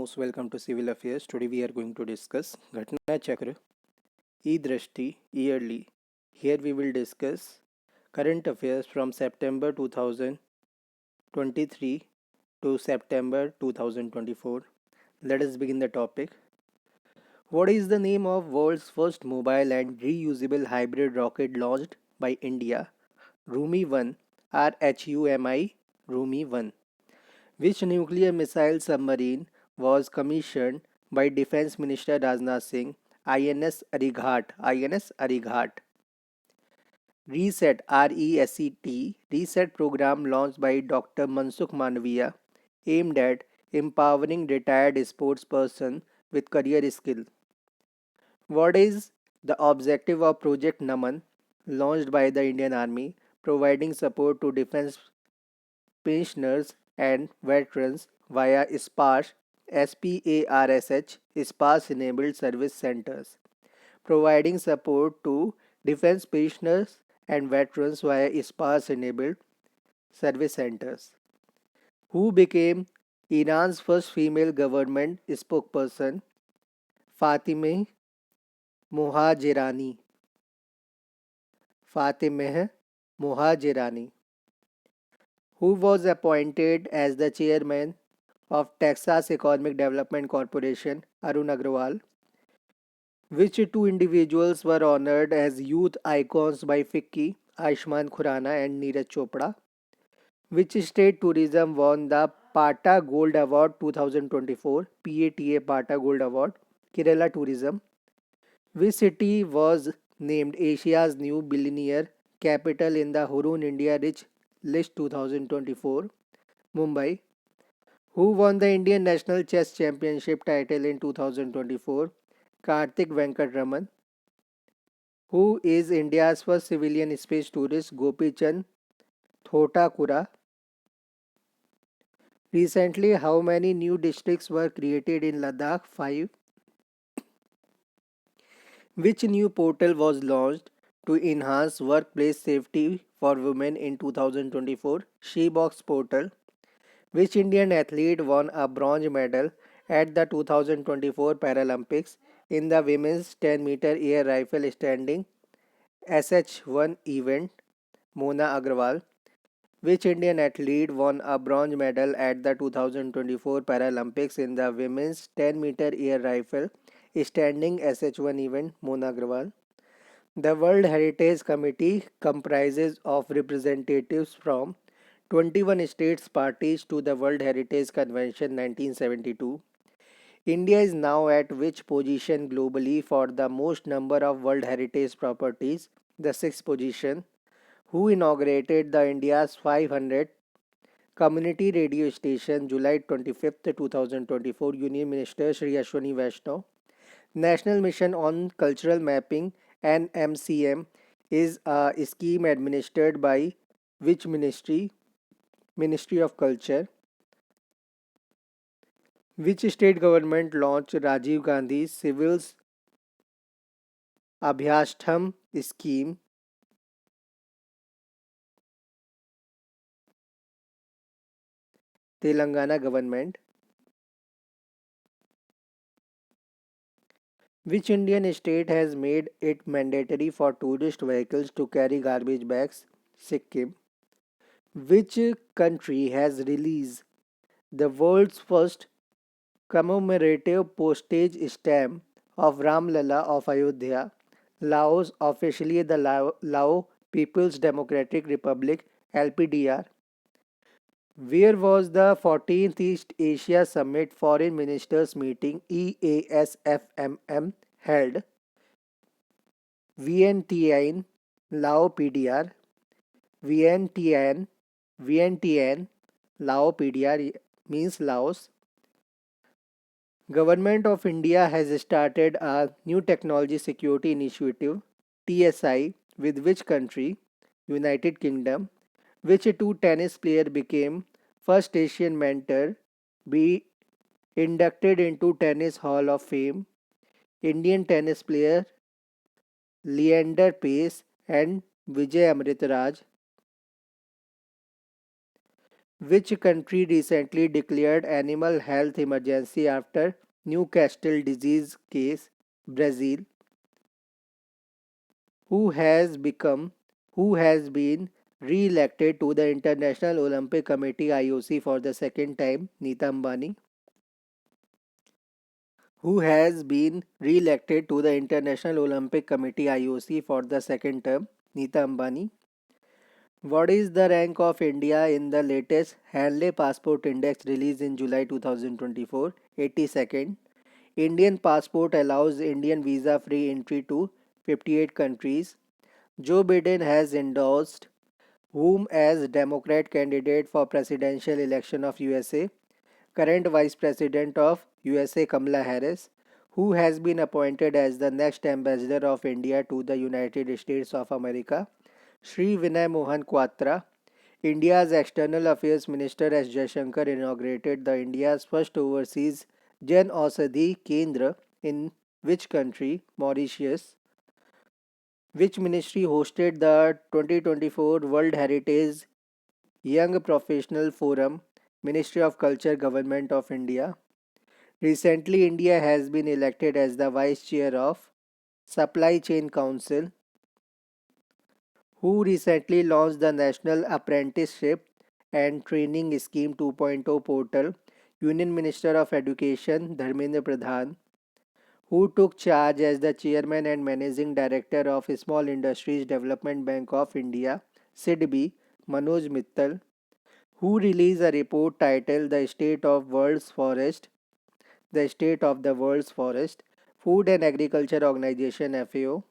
most welcome to Civil Affairs. Today we are going to discuss Ghatanachakr Drishti yearly. Here we will discuss current affairs from September 2023 to September 2024. Let us begin the topic. What is the name of world's first mobile and reusable hybrid rocket launched by India? Rumi 1 RHUMI Rumi 1. Which nuclear missile submarine was commissioned by Defense Minister Rajnath Singh? INS Arighat. INS Arighat. Reset program launched by Dr. Mansukh Mandaviya aimed at empowering retired sports person with career skill. What is the objective of Project Naman launched by the Indian Army, providing support to defense pensioners and veterans via SPARSH enabled service centers, providing support to defense pensioners and veterans via SPARSH enabled service centers. Who became Iran's first female government spokesperson? Fatimeh Mohajirani. Fatimeh Mohajirani. Who was appointed as the chairman of Texas Economic Development Corporation? Arun Agrawal. Which two individuals were honored as youth icons by FICCI? Ayushmann Khurrana and Neeraj Chopra. Which state tourism won the Pata Gold Award 2024? PATA Pata Gold Award. Kerala Tourism. Which city was named Asia's new billionaire capital in the Hurun India Rich List 2024? Mumbai. Who won the Indian National Chess Championship title in 2024? Karthik Venkatraman. Who is India's first civilian space tourist? Gopi Chand Thotakura. Recently, how many new districts were created in Ladakh? 5. Which new portal was launched to enhance workplace safety for women in 2024? Shebox portal. Which Indian athlete won a bronze medal at the 2024 Paralympics in the women's 10-meter air rifle standing SH1 event? Mona Agrawal. Which Indian athlete won a bronze medal at the 2024 Paralympics in the women's 10-meter air rifle standing SH1 event? Mona Agrawal. The World Heritage Committee comprises of representatives from 21 states parties to the World Heritage Convention 1972. India is now at which position globally for the most number of World Heritage properties? The 6th position. Who inaugurated the India's 500th community radio station July 25th, 2024? Union Minister Shri Ashwini Vaishnaw. National Mission on Cultural Mapping NMCM is a scheme administered by which ministry? Ministry of Culture. Which state government launched Rajiv Gandhi's Civils Abhyastham scheme? Telangana government. Which Indian state has made it mandatory for tourist vehicles to carry garbage bags? Sikkim. Which country has released the world's first commemorative postage stamp of Ram Lalla of Ayodhya? Laos, officially the Lao People's Democratic Republic LPDR. Where was the 14th East Asia Summit Foreign Ministers Meeting EASFMM held? Vientiane, Lao PDR. Vientiane, Vientiane, Lao PDR means Laos. Government of India has started a new technology security initiative TSI with which country? United Kingdom. Which two tennis player became first Asian mentor be inducted into Tennis Hall of Fame? Indian tennis player Leander Pace and Vijay Amritraj. Which country recently declared animal health emergency after Newcastle disease case? Brazil. Who has become who has been re-elected to the International Olympic Committee IOC for the second time? Neeta Ambani. Who has been re-elected to the International Olympic Committee IOC for the second term? Neeta Ambani. What is the rank of India in the latest Hanley Passport Index released in July 2024? 82nd. Indian passport allows Indian visa free entry to 58 countries. Joe Biden has endorsed whom as Democrat candidate for presidential election of USA? Current Vice President of USA Kamala Harris, who has been appointed as the next ambassador of India to the United States of America? Sri Vinay Mohan Quatra. India's External Affairs Minister S. Jaishankar inaugurated the India's first overseas Jan Aushadhi Kendra in which country? Mauritius. Which ministry hosted the 2024 World Heritage Young Professional Forum? Ministry of Culture, Government of India. Recently, India has been elected as the Vice Chair of Supply Chain Council, who recently launched the National Apprenticeship and Training Scheme 2.0 portal. Union Minister of Education Dharmendra Pradhan, who took charge as the Chairman and Managing Director of Small Industries Development Bank of India, SIDBI, Manoj Mittal, who released a report titled The State of the World's Forest, Food and Agriculture Organization FAO,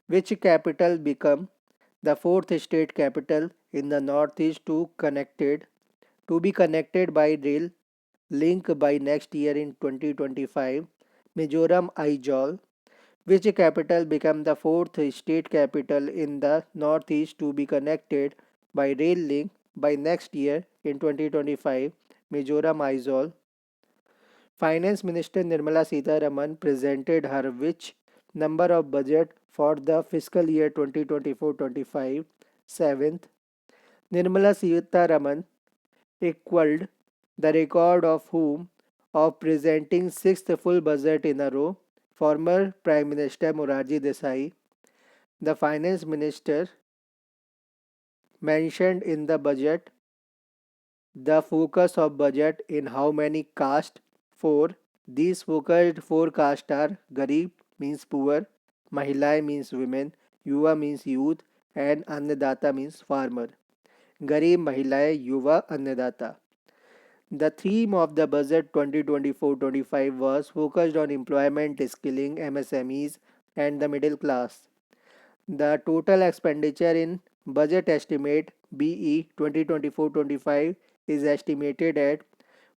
which capital become the fourth state capital in the Northeast to be connected by rail link by next year in 2025. Mizoram Aizawl, which capital become the fourth state capital in the Northeast to be connected by rail link by next year in 2025. Mizoram Aizawl. Finance Minister Nirmala Sitharaman presented her which number of budget for the fiscal year 2024-25. 7th. Nirmala Sitharaman equaled the record of whom of presenting sixth full budget in a row, former Prime Minister Morarji Desai. The finance minister mentioned in the budget the focus of budget in how many caste? 4. These focused four castes are Garib means poor, Mahilai means women, Yuva means youth, and Annadata means farmer. Garib, Mahilai, Yuva, Annadata. The theme of the budget 2024-25 was focused on employment, skilling, MSMEs, and the middle class. The total expenditure in budget estimate BE 2024-25 is estimated at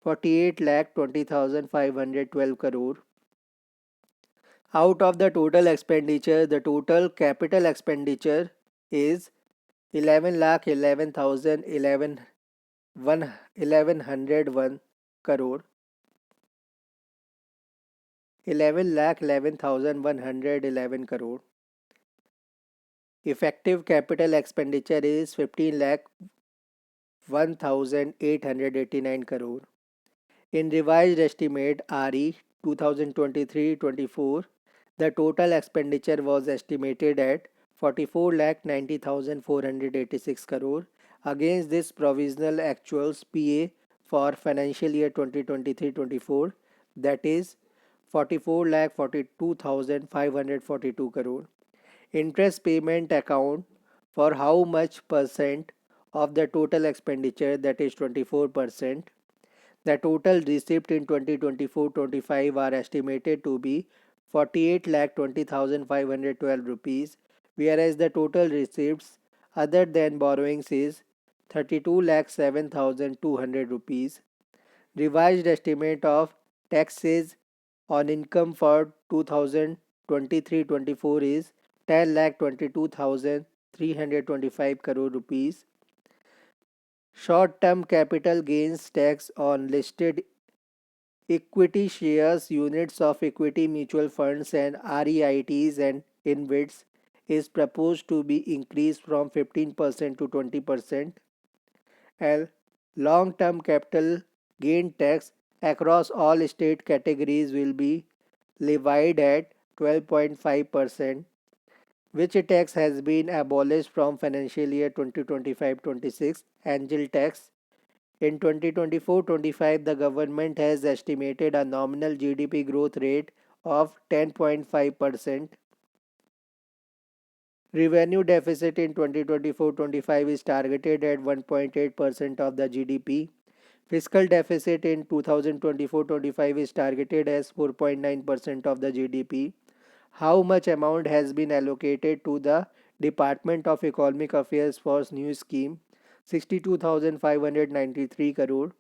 48,20,512 crore. Out of the total expenditure, the total capital expenditure is 11,11,101 crore. 11,11,111 crore. Effective capital expenditure is 15,01,889 crore. In revised estimate RE 2023-24, the total expenditure was estimated at 44,90,486 crore. Against this provisional actuals PA for financial year 2023-24, that is 44,42,542 crore. Interest payment account for how much percent of the total expenditure, that is 24%. The total receipt in 2024-25 are estimated to be 48,20,512 rupees, whereas the total receipts other than borrowings is 32,07,200 rupees. Revised estimate of taxes on income for 2023-24 is 10,22,325 crore rupees. Short-term capital gains tax on listed equity shares, units of equity mutual funds and REITs and InvITs is proposed to be increased from 15% to 20%. L. Long-term capital gain tax across all state categories will be levied at 12.5%, which tax has been abolished from financial year 2025-26. Angel tax. In 2024-25, the government has estimated a nominal GDP growth rate of 10.5%. Revenue deficit in 2024-25 is targeted at 1.8% of the GDP. Fiscal deficit in 2024-25 is targeted as 4.9% of the GDP. How much amount has been allocated to the Department of Economic Affairs for new scheme? 62,593 crore.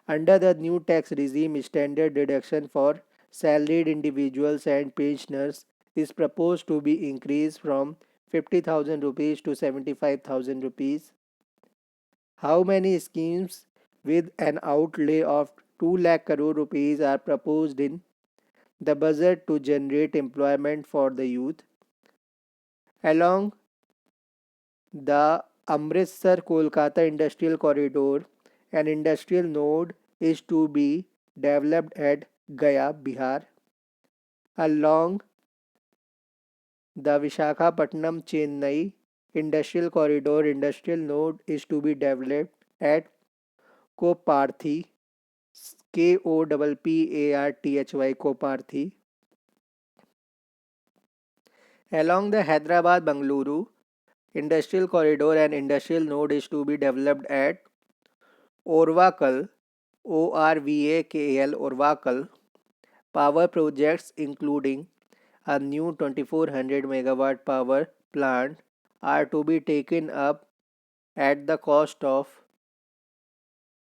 Under the new tax regime, standard deduction for salaried individuals and pensioners is proposed to be increased from 50,000 rupees to 75,000 rupees. How many schemes with an outlay of 2 lakh crore rupees are proposed in the budget to generate employment for the youth? Along the Amritsar Kolkata Industrial Corridor, an industrial node is to be developed at Gaya, Bihar. Along the Visakhapatnam Chennai Industrial Corridor, industrial node is to be developed at Koparthi, Koppparthy, Koparthi. Along the Hyderabad Bangalore Industrial Corridor, an industrial node is to be developed at Orvakal, Orvakal. Power projects including a new 2400 megawatt power plant are to be taken up at the cost of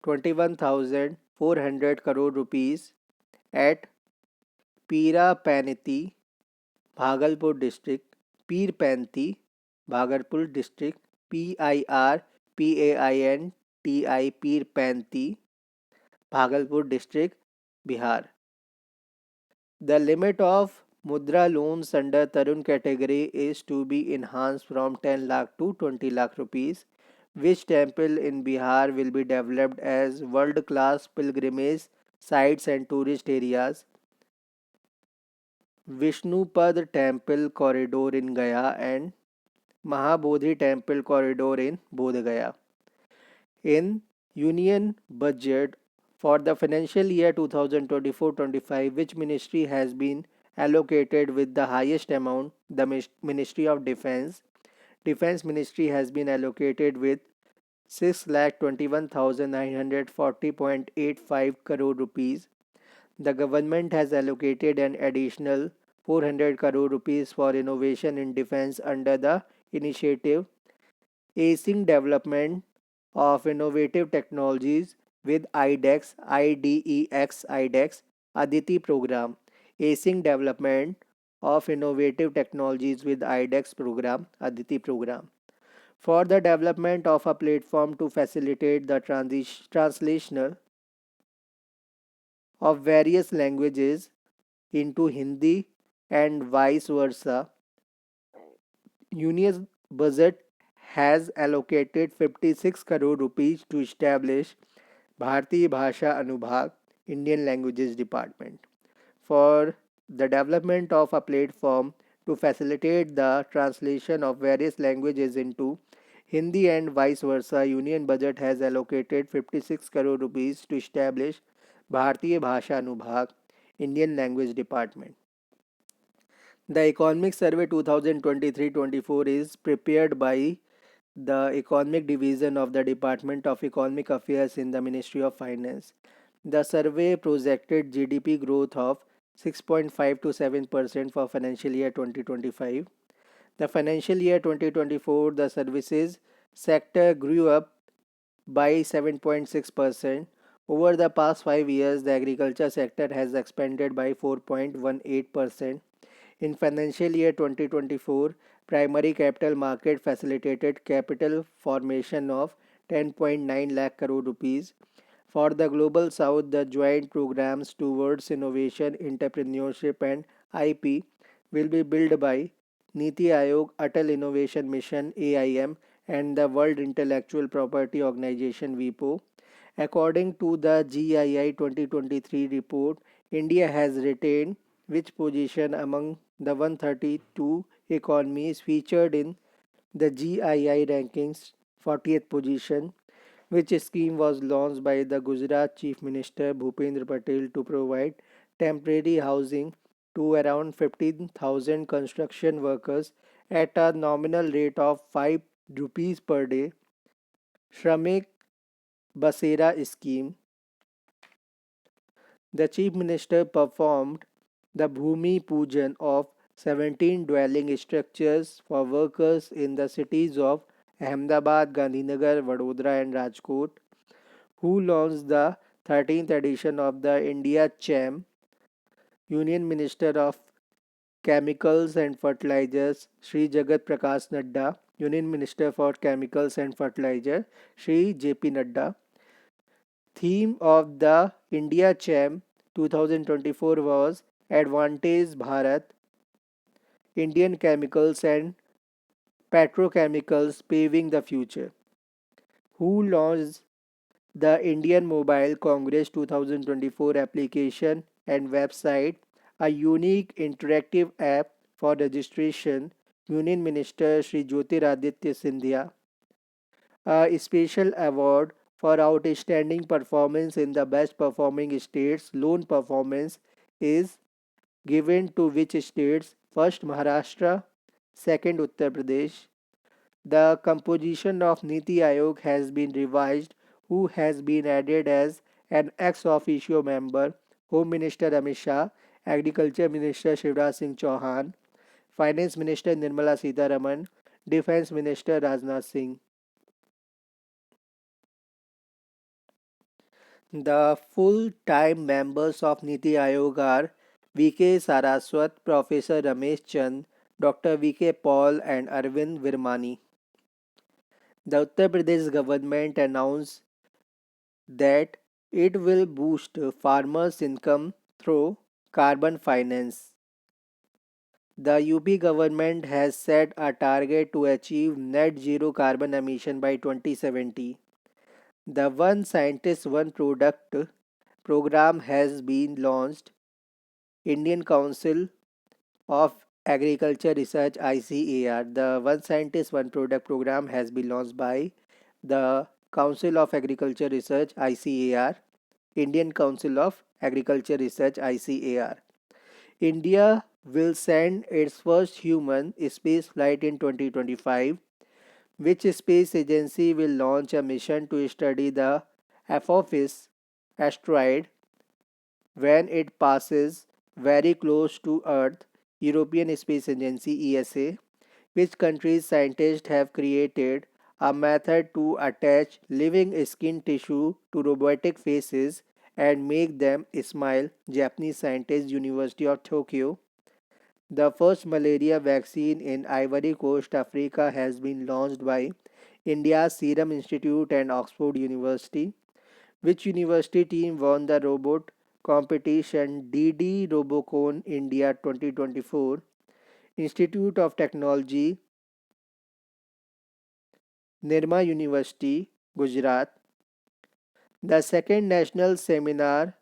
21,400 crore rupees at Pirapanthi, Bhagalpur district, Pirpanthi, Bhagalpur district, PIRPAINTI, Pirpanthi, Bhagalpur district, Bihar. The limit of Mudra loans under Tarun category is to be enhanced from 10 lakh to 20 lakh rupees. Which temple in Bihar will be developed as world class pilgrimage sites and tourist areas? Vishnupad Temple Corridor in Gaya and Mahabodhi Temple Corridor in Bodh Gaya. In Union Budget for the financial year 2024-25, which ministry has been allocated with the highest amount? The Ministry of Defense. Defense Ministry has been allocated with 6,21,940.85 crore rupees. The government has allocated an additional 400 crore rupees for innovation in defense under the initiative Acing Development of Innovative Technologies with IDEX Aditi program. Acing Development of Innovative Technologies with IDEX program, Aditi program. For the development of a platform to facilitate the translation of various languages into Hindi and vice versa, Union budget has allocated 56 crore rupees to establish Bharatiya Bhasha Anubhag Indian Languages Department. For the development of a platform to facilitate the translation of various languages into Hindi and vice versa, Union budget has allocated 56 crore rupees to establish Bharatiya Bhasha Anubhag Indian Language Department. The Economic Survey 2023-24 is prepared by the Economic Division of the Department of Economic Affairs in the Ministry of Finance. The survey projected GDP growth of 6.5 to 7% for financial year 2025. The financial year 2024, the services sector grew up by 7.6%. Over the past 5 years, the agriculture sector has expanded by 4.18%. In financial year 2024, primary capital market facilitated capital formation of 10.9 lakh crore rupees. For the Global South, the joint programs towards innovation, entrepreneurship and IP will be built by Niti Aayog, Atal Innovation Mission AIM and the World Intellectual Property Organization WIPO. According to the GII 2023 report, India has retained which position among the 132 economies featured in the GII rankings? 40th position. Which scheme was launched by the Gujarat Chief Minister Bhupendra Patel to provide temporary housing to around 15,000 construction workers at a nominal rate of 5 rupees per day? Shramik Basera scheme. The Chief Minister performed the Bhumi Pujan of 17 dwelling structures for workers in the cities of Ahmedabad, Gandhinagar, Vadodara, and Rajkot, who launched the 13th edition of the India CHAM. Union Minister of Chemicals and Fertilizers Sri Jagat Prakash Nadda, Union Minister for Chemicals and Fertilizer Sri JP Nadda. Theme of the India CHAM 2024 was Advantage Bharat, Indian Chemicals and Petrochemicals Paving the Future. Who launched the Indian Mobile Congress 2024 application and website, a unique interactive app for registration? Union Minister Sri Jyotiraditya Scindia. A special award for outstanding performance in the best performing states loan performance is given to which states? First Maharashtra, second Uttar Pradesh. The composition of Niti Aayog has been revised. Who has been added as an ex officio member? Home Minister Amit Shah, Agriculture Minister Shivraj Singh Chauhan, Finance Minister Nirmala Sitharaman, Defence Minister Rajnath Singh. The full-time members of Niti Aayog are V.K. Saraswat, Professor Ramesh Chand, Dr. V.K. Paul, and Arvind Virmani. The Uttar Pradesh government announced that it will boost farmers' income through carbon finance. The UP government has set a target to achieve net zero carbon emission by 2070. The One Scientist One Product program has been launched. Indian Council of Agriculture Research ICAR. The One Scientist One Product program has been launched by the Council of Agriculture Research ICAR, Indian Council of Agriculture Research ICAR. India will send its first human space flight in 2025. Which space agency will launch a mission to study the Apophis asteroid when it passes very close to Earth? European Space Agency ESA. Which country's scientists have created a method to attach living skin tissue to robotic faces and make them smile? Japanese scientist, University of Tokyo. The first malaria vaccine in Ivory Coast, Africa has been launched by India's Serum Institute and Oxford University. Which university team won the robot competition DD Robocon India 2024? Institute of Technology, Nirma University, Gujarat. The second national seminar,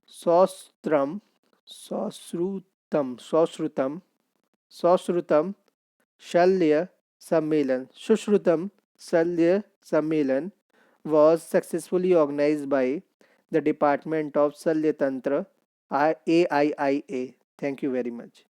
Sostram, Sosrutam Shalya Sammelan was successfully organized by the Department of Shalya Tantra, AIIA. Thank you very much.